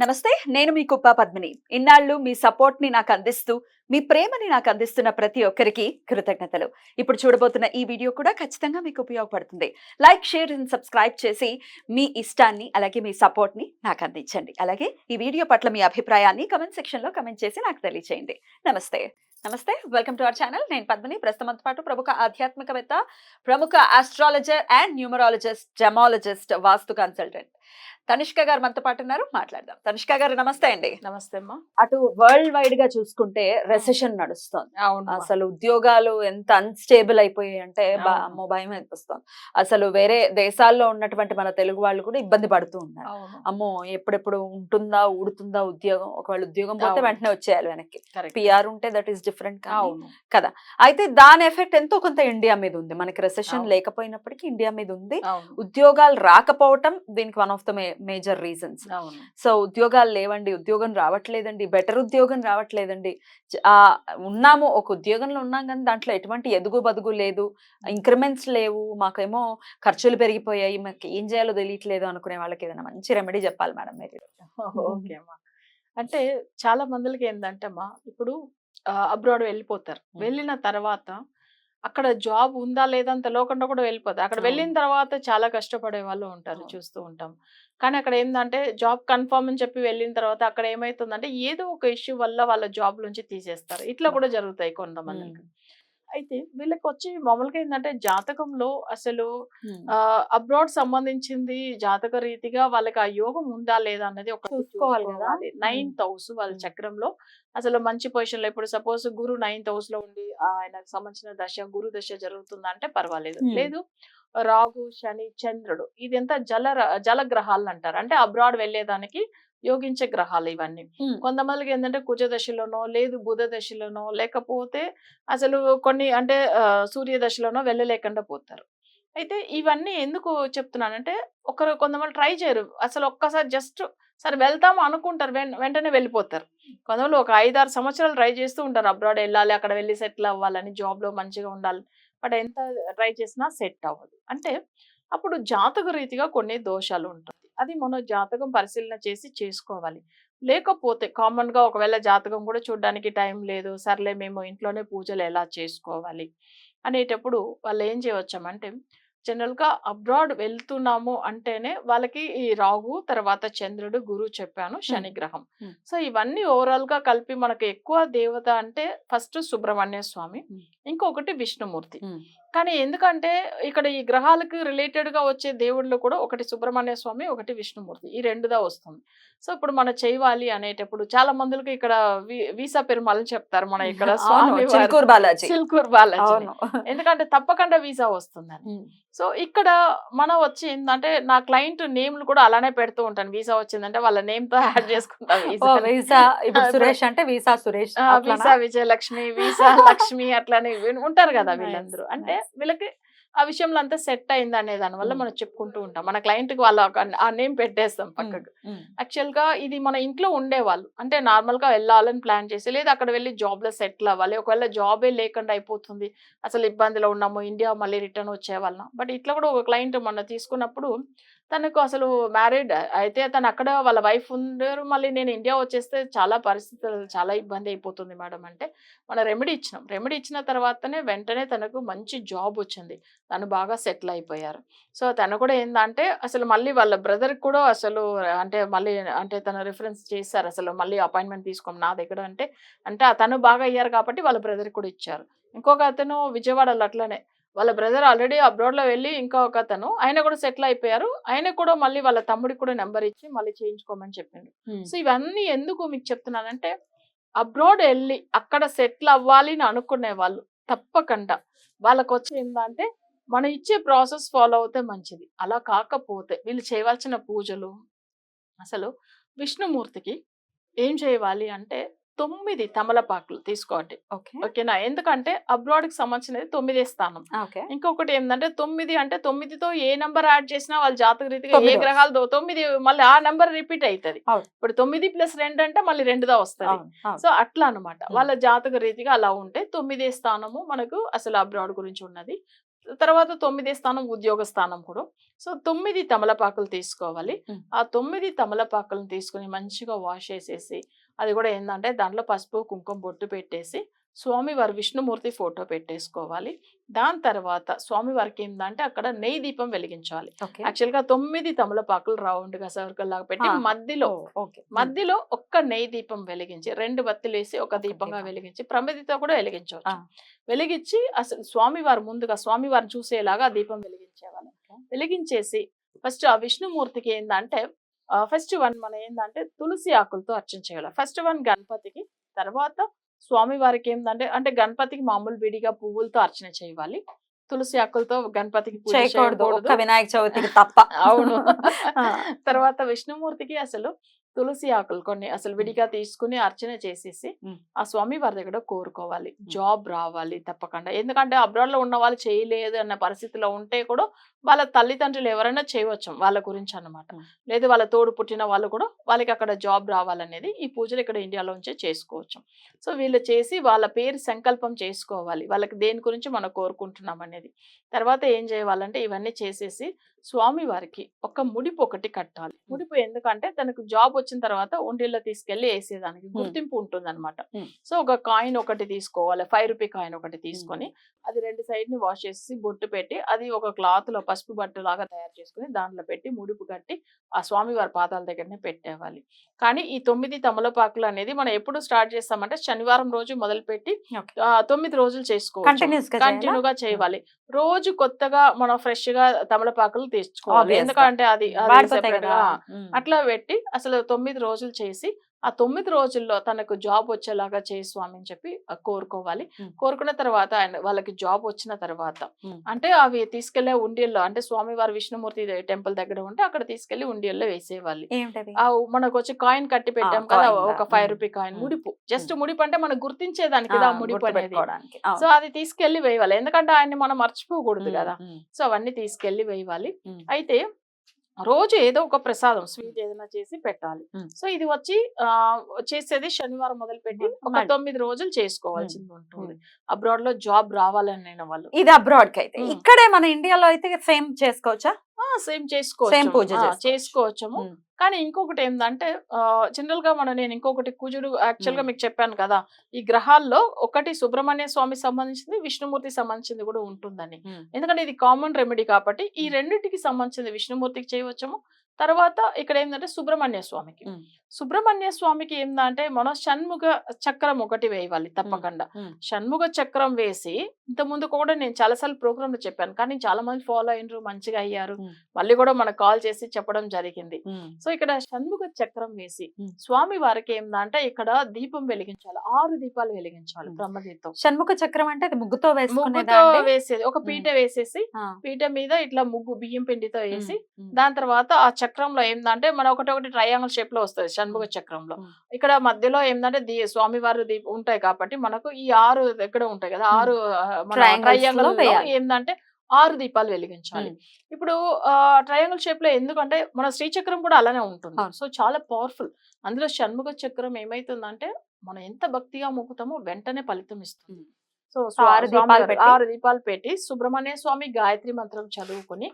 నమస్తే, నేను మీ కుప్ప పద్మిని. ఇన్నాళ్ళు మీ సపోర్ట్‌ని నాకందిస్తూ, మీ ప్రేమని నాకందిస్తున్న ప్రతి ఒక్కరికి కృతజ్ఞతలు. ఇప్పుడు చూడబోతున్న ఈ వీడియో కూడా ఖచ్చితంగా మీకు ఉపయోగపడుతుంది. లైక్, షేర్ అండ్ సబ్స్క్రైబ్ చేసి మీ ఇష్టాన్ని, అలాగే మీ సపోర్ట్‌ని నాకందించండి. అలాగే ఈ వీడియో పట్ల మీ అభిప్రాయాన్ని కామెంట్ సెక్షన్‌లో కామెంట్ చేసి నాకు తెలియజేయండి. నమస్తే. నమస్తే. Welcome to our channel. నేను పద్మిని. ప్రస్తుతం మనతో పాటు ప్రముఖ ఆధ్యాత్మికవేత్త, ప్రముఖ astrologer and numerologist, gemmologist, vastu consultant Tanishq గారు మనతో పాటు ఉన్నారు. మాట్లాడదాం. తనిష్క గారు నమస్తే అండి. నమస్తే అమ్మా. అటు వరల్డ్ వైడ్ గా చూసుకుంటే రెసెషన్ నడుస్తుంది. అవును. అసలు ఉద్యోగాలు ఎంత అన్స్టేబుల్ అయిపోయాయి అంటే అవును. అమ్మో భయం అనిపిస్తుంది. అసలు వేరే దేశాల్లో ఉన్నటువంటి మన తెలుగు వాళ్ళు కూడా ఇబ్బంది పడుతూ ఉన్నారు. అవును. అమ్మో ఎప్పుడెప్పుడు ఉంటుందా ఊడుతుందా ఉద్యోగం, ఒకవేళ ఉద్యోగం పోతే అవును. వెంటనే వచ్చేయాలి వెనక్కి. కరెక్ట్. పిఆర్ ఉంటే దట్ ఈస్ డిఫరెంట్ అవును. కదా. అయితే దాని ఎఫెక్ట్ ఎంతో కొంత ఇండియా మీద ఉంది. మనకి రెసెషన్ అవును. లేకపోయినప్పటికీ ఇండియా మీద ఉంది. అవును. ఉద్యోగాలు రాకపోవటం దీనికి one of the major reasons. అవును. సో ఉద్యోగాలు లేవండి, ఉద్యోగం రావట్లేదండి, బెటర్ ఉద్యోగం రావట్లేదండి. ఉన్నాము, ఒక ఉద్యోగంలో ఉన్నాం కానీ దాంట్లో ఎటువంటి ఎదుగు బదుగు లేదు, ఇంక్రిమెంట్స్ లేవు, మాకేమో ఖర్చులు పెరిగిపోయాయి, మాకు ఏం చేయాలో తెలియట్లేదు అనుకునే వాళ్ళకి ఏదైనా మంచి రెమెడీ చెప్పాలి మేడం మీరు. ఓకే అమ్మా. అంటే చాలా మందికి ఏంటంటే అమ్మా, ఇప్పుడు అబ్రాడ్ వెళ్ళిపోతారు. వెళ్ళిన తర్వాత అక్కడ జాబ్ ఉందా లేదా అని తెలియకుండా కూడా వెళ్ళిపోతారు. అక్కడ వెళ్ళిన తర్వాత చాలా కష్టపడే వాళ్ళు ఉంటారు, చూస్తూ ఉంటాం. కానీ అక్కడ ఏంటంటే జాబ్ కన్ఫర్మ్ అని చెప్పి వెళ్ళిన తర్వాత అక్కడ ఏమైతుందంటే ఏదో ఒక ఇష్యూ వల్ల వాళ్ళ జాబ్ నుంచి తీసేస్తారు. ఇట్లా కూడా జరుగుతాయి కొంతమందికి. అయితే వీళ్ళకి వచ్చి మామూలుగా ఏంటంటే జాతకంలో అసలు అబ్రాడ్ సంబంధించింది జాతక రీతిగా వాళ్ళకి ఆ యోగం ఉందా లేదా అన్నది ఒక చూసుకోవాలి కదా. 9th హౌస్ వాళ్ళ చక్రంలో అసలు మంచి పొజిషన్ లో, ఇప్పుడు సపోజ్ గురు 9th హౌస్ లో ఉండి ఆయనకు సంబంధించిన దశ గురు దశ జరుగుతుందంటే పర్వాలేదు. లేదు రాహు శని చంద్రుడు ఇదంతా జల గ్రహాలు అంటారు. అంటే అబ్రాడ్ వెళ్ళేదానికి యోగించే గ్రహాలు ఇవన్నీ. కొంతమందికి ఏంటంటే కుజ దశలోనో, లేదు బుధ దశలోనో, లేకపోతే అసలు కొన్ని అంటే సూర్య దశలోనో వెళ్ళలేకుండా పోతారు. అయితే ఇవన్నీ ఎందుకు చెప్తున్నానంటే కొంతమంది ట్రై చేయరు. అసలు ఒక్కసారి జస్ట్ సరే వెళ్తాము అనుకుంటారు, వెంటనే వెళ్ళిపోతారు. కొంతమంది ఒక 5-6 సంవత్సరాలు ట్రై చేస్తూ ఉంటారు, అబ్రాడ్ వెళ్ళాలి, అక్కడ వెళ్ళి సెటిల్ అవ్వాలని, జాబ్ లో మంచిగా ఉండాలి. బట్ ఎంత ట్రై చేసినా సెట్ అవ్వదు. అంటే అప్పుడు జాతక రీతిగా కొన్ని దోషాలు ఉంటుంది. అది మనం జాతకం పరిశీలన చేసి చేసుకోవాలి. లేకపోతే కామన్ గా ఒకవేళ జాతకం కూడా చూడడానికి టైం లేదు, సర్లే మేము ఇంట్లోనే పూజలు ఎలా చేసుకోవాలి అనేటప్పుడు వాళ్ళు ఏం చేయవచ్చామంటే, జనరల్ గా అబ్రాడ్ వెళ్తున్నాము అంటేనే వాళ్ళకి ఈ రాహు, తర్వాత చంద్రుడు, గురువు చెప్పాను, శని గ్రహం. సో ఇవన్నీ ఓవరాల్ గా కలిపి మనకు ఎక్కువ దేవత అంటే ఫస్ట్ సుబ్రహ్మణ్య స్వామి, ఇంకొకటి విష్ణుమూర్తి. కానీ ఎందుకంటే ఇక్కడ ఈ గ్రహాలకు రిలేటెడ్ గా వచ్చే దేవుళ్ళు కూడా ఒకటి సుబ్రహ్మణ్య స్వామి, ఒకటి విష్ణుమూర్తి, ఈ రెండుదా వస్తుంది. సో ఇప్పుడు మనం చేయాలి అనేటప్పుడు చాలా మందికి ఇక్కడ వీసా పెరుమాళ్ అని చెప్తారు మన ఇక్కడ స్వామి చిలుకూరు బాలాజీ. సిల్కూర్ బాలాజీ, ఎందుకంటే తప్పకుండా వీసా వస్తుందని. సో ఇక్కడ మనం వచ్చి ఏంటంటే నా క్లయింట్ నేమ్లు కూడా అలానే పెడుతూ ఉంటాను. వీసా వచ్చిందంటే వాళ్ళ నేమ్ తో యాడ్ చేసుకుంటాం. వీసా ఇప్పుడు సురేష్ అంటే visa Suresh, visa Vijayalakshmi, visa Lakshmi అట్లానే ఉంటారు కదా వీళ్ళందరూ. అంటే వీళ్ళకి ఆ విషయంలో అంతా సెట్ అయింది అనే దాని వల్ల మనం చెప్పుకుంటూ ఉంటాం. మన క్లయింట్ కి వాళ్ళ ఆ నేమ్ పెట్టేస్తాం పక్కకు. యాక్చువల్ గా ఇది మన ఇంట్లో ఉండేవాళ్ళు అంటే నార్మల్ గా వెళ్ళాలని ప్లాన్ చేసి, లేదా అక్కడ వెళ్ళి జాబ్ లో సెటిల్ అవ్వాలి, ఒకవేళ జాబే లేకుండా అయిపోతుంది, అసలు ఇబ్బందిలో ఉన్నాము, ఇండియా మళ్ళీ రిటర్న్ వచ్చేవాళ్ళం. బట్ ఇట్లా కూడా ఒక క్లయింట్ మొన్న తీసుకున్నప్పుడు తనకు అసలు మ్యారీడ్ అయితే తను అక్కడ వాళ్ళ వైఫ్ ఉండరు, మళ్ళీ నేను ఇండియా వచ్చేస్తే చాలా పరిస్థితులు చాలా ఇబ్బంది అయిపోతుంది మేడం అంటే మన రెమెడీ ఇచ్చినాం. రెమెడీ ఇచ్చిన తర్వాతనే వెంటనే తనకు మంచి జాబ్ వచ్చింది, తను బాగా సెటిల్ అయిపోయారు. సో తను కూడా ఏందంటే అసలు మళ్ళీ వాళ్ళ బ్రదర్ కూడా అసలు అంటే మళ్ళీ అంటే తను రిఫరెన్స్ చేశారు, అసలు మళ్ళీ అపాయింట్మెంట్ తీసుకోం నా దగ్గర అంటే తను బాగా అయ్యారు కాబట్టి వాళ్ళ బ్రదర్ కూడా ఇచ్చారు. ఇంకొక అతను విజయవాడలో అట్లనే వాళ్ళ బ్రదర్ ఆల్రెడీ అబ్రాడ్ లో వెళ్ళి ఇంకా ఒక అతను ఆయన కూడా సెటిల్ అయిపోయారు. ఆయన కూడా మళ్ళీ వాళ్ళ తమ్ముడికి కూడా నెంబర్ ఇచ్చి మళ్ళీ చేయించుకోమని చెప్పిండు. సో ఇవన్నీ ఎందుకు మీకు చెప్తున్నానంటే, అబ్రాడ్ వెళ్ళి అక్కడ సెటిల్ అవ్వాలి అని అనుకునే వాళ్ళు తప్పకుండా వాళ్ళకి వచ్చి ఏంటంటే మనం ఇచ్చే ప్రాసెస్ ఫాలో అవుతే మంచిది. అలా కాకపోతే వీళ్ళు చేయవలసిన పూజలు అసలు విష్ణుమూర్తికి ఏం చేయాలి అంటే 9 తమలపాకులు తీసుకోండి. ఓకేనా? ఎందుకంటే అబ్రాడ్ కి సంబంధించినది 9వ స్థానం. ఇంకొకటి ఏంటంటే 9 అంటే 9తో ఏ నంబర్ యాడ్ చేసినా వాళ్ళ జాతక రీతిగా ఏ గ్రహాలతో 9 మళ్ళీ ఆ నంబర్ రిపీట్ అవుతుంది. ఇప్పుడు 9+2 అంటే మళ్ళీ 2దా వస్తుంది. సో అట్లా అనమాట వాళ్ళ జాతక రీతిగా అలా ఉంటే 9వ స్థానము మనకు అసలు అబ్రాడ్ గురించి ఉన్నది. తర్వాత 9వ స్థానం ఉద్యోగ స్థానం కూడా. సో 9 తమలపాకులు తీసుకోవాలి. ఆ 9 తమలపాకులను తీసుకొని మంచిగా వాష్ చేసేసి, అది కూడా ఏంటంటే దాంట్లో పసుపు కుంకుమ బొట్టు పెట్టేసి స్వామివారి విష్ణుమూర్తి ఫోటో పెట్టేసుకోవాలి. దాని తర్వాత స్వామివారికి ఏంటంటే అక్కడ నెయ్యి దీపం వెలిగించాలి. యాక్చువల్ గా 9 తమలపాకులు రౌండ్ గా సర్కిల్ లాగా పెట్టి మధ్యలో ఒక్క నెయ్యి దీపం వెలిగించి 2 బత్తులు వేసి ఒక దీపంగా వెలిగించి ప్రమిదితో కూడా వెలిగించవచ్చు. వెలిగించి అసలు స్వామివారు ముందుగా స్వామివారిని చూసేలాగా ఆ దీపం వెలిగించేవాళ్ళు. వెలిగించేసి ఫస్ట్ ఆ విష్ణుమూర్తికి ఏంటంటే ఫస్ట్ వన్ మనం ఏంటంటే తులసి ఆకులతో అర్చన చేయాలి. ఫస్ట్ వన్ గణపతికి, తర్వాత స్వామివారికి ఏంటంటే అంటే గణపతికి మామూలు విడిగా పువ్వులతో అర్చన చేయాలి. తులసి ఆకులతో గణపతికి పూజ చేయకూడదు, వినాయక చవితికి తప్ప. అవును. తర్వాత విష్ణుమూర్తికి అసలు తులసి ఆకులు కొన్ని అసలు విడిగా తీసుకుని అర్చన చేసేసి ఆ స్వామి వారి దగ్గర కోరుకోవాలి. జాబ్ రావాలి తప్పకుండా. ఎందుకంటే అబ్రాడ్ లో ఉన్న వాళ్ళు చేయలేదు అన్న పరిస్థితిలో ఉంటే కూడా వాళ్ళ తల్లిదండ్రులు ఎవరైనా చేయవచ్చు వాళ్ళ గురించి అన్నమాట. లేదు వాళ్ళ తోడు పుట్టిన వాళ్ళు కూడా వాళ్ళకి అక్కడ జాబ్ రావాలనేది ఈ పూజలు ఇక్కడ ఇండియాలో ఉంచే చేసుకోవచ్చు. సో వీళ్ళు చేసి వాళ్ళ పేరు సంకల్పం చేసుకోవాలి, వాళ్ళకి దేని గురించి మనం కోరుకుంటున్నాం అనేది. తర్వాత ఏం చేయాలంటే ఇవన్నీ చేసేసి స్వామి వారికి ఒక ముడిపు ఒకటి కట్టాలి. ముడిపు ఎందుకంటే తనకు జాబ్ వచ్చిన తర్వాత ఒంటిల్లో తీసుకెళ్లి వేసేదానికి గుర్తింపు ఉంటుంది అనమాట. సో ఒక కాయిన్ ఒకటి తీసుకోవాలి, 5 రూపీ కాయిన్ ఒకటి తీసుకొని అది 2 సైడ్ ని వాష్ చేసి బొట్టు పెట్టి అది ఒక క్లాత్ లో పసుపు బట్టు లాగా తయారు చేసుకుని దాంట్లో పెట్టి ముడిపు కట్టి ఆ స్వామి వారి పాదాల దగ్గరనే పెట్టేవాలి. కానీ ఈ 9 తమలపాకులు అనేది మనం ఎప్పుడు స్టార్ట్ చేస్తామంటే శనివారం రోజు మొదలుపెట్టి 9 రోజులు చేసుకోవాలి, కంటిన్యూగా చేయాలి. రోజు కొత్తగా మనం ఫ్రెష్ గా తమలపాకులు తెచ్చుకోవాలి. ఎందుకంటే అది అట్లా పెట్టి అసలు 9 రోజులు చేసి ఆ 9 రోజుల్లో తనకు జాబ్ వచ్చేలాగా చేయి స్వామి అని చెప్పి కోరుకోవాలి. కోరుకున్న తర్వాత ఆయన వాళ్ళకి జాబ్ వచ్చిన తర్వాత అంటే అవి తీసుకెళ్లే ఉండియల్లో అంటే స్వామివారి విష్ణుమూర్తి టెంపుల్ దగ్గర ఉంటే అక్కడ తీసుకెళ్లి ఉండియల్లో వేసేవాలి. మనకు వచ్చి కాయిన్ కట్టి పెట్టాం కదా ఒక 5 రూపీ కాయిన్, ముడిపు. జస్ట్ ముడిపు అంటే మనం గుర్తించేదానికి ఆ ముడిపు అనేది. సో అది తీసుకెళ్లి వేయాలి, ఎందుకంటే ఆయన్ని మనం మర్చిపోకూడదు కదా. సో అవన్నీ తీసుకెళ్లి వేయాలి. అయితే రోజు ఏదో ఒక ప్రసాదం స్వీట్ ఏదైనా చేసి పెట్టాలి. సో ఇది వచ్చి చేసేది శనివారం మొదలు పెట్టి ఒక 9 రోజులు చేసుకోవాల్సింది ఉంటుంది. అబ్రాడ్ లో జాబ్ రావాలని వాళ్ళు. ఇది అబ్రాడ్ కి అయితే, ఇక్కడే మన ఇండియాలో అయితే సేమ్ చేసుకోవచ్చా? సేమ్ చేసుకోవచ్చాము. కానీ ఇంకొకటి ఏంటంటే జనరల్ గా నేను ఇంకొకటి కుజుడు యాక్చువల్ గా మీకు చెప్పాను కదా, ఈ గ్రహాల్లో ఒకటి సుబ్రహ్మణ్య స్వామి సంబంధించింది, విష్ణుమూర్తికి సంబంధించింది కూడా ఉంటుందని. ఎందుకంటే ఇది కామన్ రెమెడీ కాబట్టి ఈ రెండింటికి సంబంధించింది విష్ణుమూర్తికి చేయవచ్చము. తర్వాత ఇక్కడ ఏంటంటే సుబ్రహ్మణ్య స్వామికి ఏంటంటే మనం షణ్ముఖ చక్రం ఒకటి వేయాలి తప్పకుండా. షణ్ముఖ చక్రం వేసి ఇంత ముందు కూడా నేను చాలాసార్లు ప్రోగ్రామ్ లో చెప్పాను, కానీ చాలా మంది ఫాలో అయినరు, మంచిగా అయ్యారు. మళ్ళీ కూడా మనకు కాల్ చేసి చెప్పడం జరిగింది. సో ఇక్కడ షణ్ముఖ చక్రం వేసి స్వామి వారికి ఏంటంటే ఇక్కడ దీపం వెలిగించాలి, 6 దీపాలు వెలిగించాలి బ్రహ్మదీపం. షణ్ముఖ చక్రం అంటే ముగ్గుతో వేసేది, ఒక పీట వేసేసి పీట మీద ఇట్లా ముగ్గు బియ్యం పిండితో వేసి దాని తర్వాత ఆ చక్రంలో ఏంటంటే మన ఒకటి ట్రయాంగిల్ షేప్ లో వస్తుంది షణ్ముఖ చక్రంలో. ఇక్కడ మధ్యలో ఏంటంటే స్వామివారు ఉంటాయి కాబట్టి మనకు ఈ 6 దగ్గర ఉంటాయి కదా, 6 ట్రయాంగిల్ ఏంటంటే 6 దీపాలు వెలిగించాలి. ఇప్పుడు ట్రయాంగిల్ షేప్ లో ఎందుకంటే మన శ్రీచక్రం కూడా అలానే ఉంటుంది. సో చాలా పవర్ఫుల్. అందులో షణ్ముఖ చక్రం ఏమైతుందంటే మనం ఎంత భక్తిగా మొక్కుతామో వెంటనే ఫలితం ఇస్తుంది. సో 6 దీపాలు పెట్టి సుబ్రహ్మణ్య స్వామి గాయత్రి మంత్రం చదువుకుని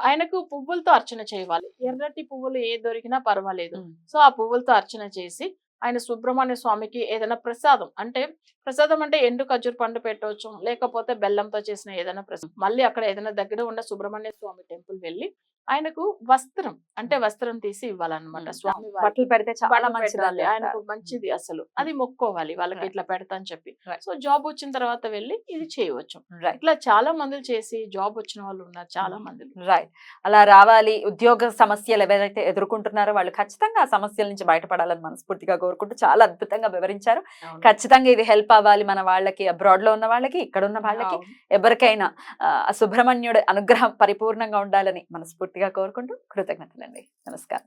ఆయనకు పువ్వులతో అర్చన చేయాలి. ఎర్రటి పువ్వులు ఏ దొరికినా పర్వాలేదు. సో ఆ పువ్వులతో అర్చన చేసి ఆయన సుబ్రహ్మణ్య స్వామికి ఏదైనా ప్రసాదం అంటే ఎండు ఖర్జూర పండు పెట్టవచ్చు, లేకపోతే బెల్లంతో చేసిన ఏదైనా ప్రసాదం. మళ్ళీ అక్కడ ఏదైనా దగ్గర ఉన్న సుబ్రహ్మణ్య స్వామి టెంపుల్ వెళ్ళి ఆయనకు వస్త్రం తీసి ఇవ్వాలన్నమాట. స్వామి బట్టలు పెడితే చాలా మంచిది, ఆయనకు మంచిది అసలు అది మొక్కోవాలి వాళ్ళకి ఇట్లా పెడతా అని చెప్పి. సో జాబ్ వచ్చిన తర్వాత వెళ్ళి ఇది చేయవచ్చు. ఇట్లా చాలా మంది చేసి జాబ్ వచ్చిన వాళ్ళు ఉన్నారు చాలా మంది. రైట్, అలా రావాలి. ఉద్యోగ సమస్యలు ఎవరైతే ఎదుర్కొంటున్నారో వాళ్ళు ఖచ్చితంగా ఆ సమస్యల నుంచి బయటపడాలని మనస్ఫూర్తిగా కోరుకుంటూ చాలా అద్భుతంగా వివరించారు. ఖచ్చితంగా ఇది హెల్ప్ అవ్వాలి మన వాళ్ళకి, అబ్రాడ్ లో ఉన్న వాళ్ళకి, ఇక్కడ ఉన్న వాళ్ళకి, ఎవరికైనా సుబ్రహ్మణ్యుడి అనుగ్రహం పరిపూర్ణంగా ఉండాలని మనస్ఫూర్తిగా కోరుకుంటూ కృతజ్ఞతలండి. నమస్కారం.